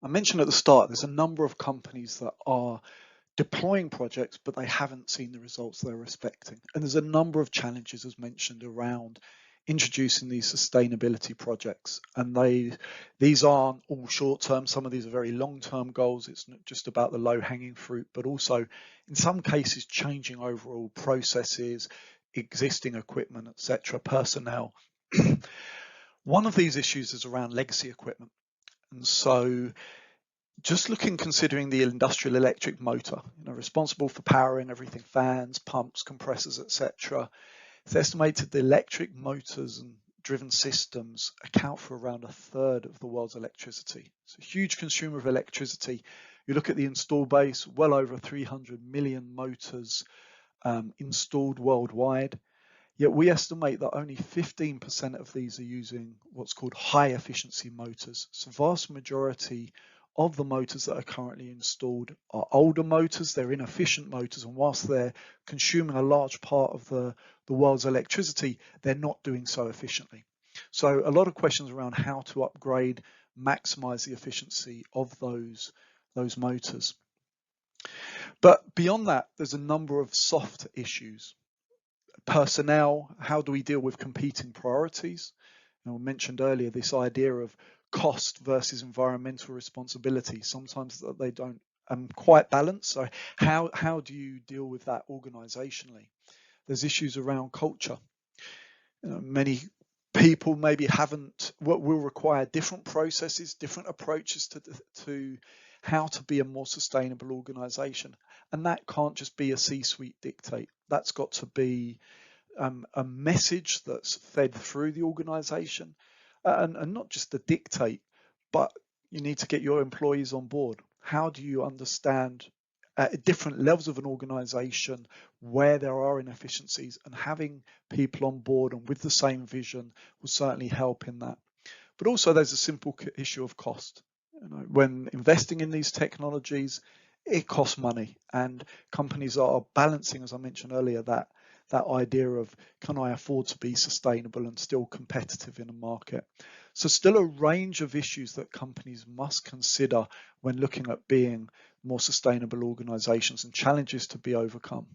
I mentioned at the start, there's a number of companies that are deploying projects, but they haven't seen the results they're expecting. And there's a number of challenges, as mentioned, around introducing these sustainability projects. And these aren't all short term. Some of these are very long term goals. It's not just about the low hanging fruit, but also in some cases changing overall processes, existing equipment, etc., personnel. One of these issues is around legacy equipment. And so considering the industrial electric motor, responsible for powering everything, fans, pumps, compressors, etc. It's estimated the electric motors and driven systems account for around a third of the world's electricity. It's a huge consumer of electricity. You look at the install base, well over 300 million motors installed worldwide. Yet we estimate that only 15% of these are using what's called high efficiency motors. So vast majority of the motors that are currently installed are older motors, they're inefficient motors, and whilst they're consuming a large part of the world's electricity, they're not doing so efficiently. So a lot of questions around how to upgrade, maximize the efficiency of those motors. But beyond that, there's a number of soft issues. Personnel, how do we deal with competing priorities? I mentioned earlier this idea of cost versus environmental responsibility. Sometimes they don't quite balance. So how do you deal with that organizationally? There's issues around culture. Many people maybe will require different processes, different approaches to how to be a more sustainable organization. And that can't just be a C-suite dictate. That's got to be a message that's fed through the organization, and not just a dictate, but you need to get your employees on board. How do you understand at different levels of an organization where there are inefficiencies, and having people on board and with the same vision will certainly help in that. But also there's a simple issue of cost. When investing in these technologies, it costs money, and companies are balancing, as I mentioned earlier, that idea of, can I afford to be sustainable and still competitive in a market? So still a range of issues that companies must consider when looking at being more sustainable organizations, and challenges to be overcome.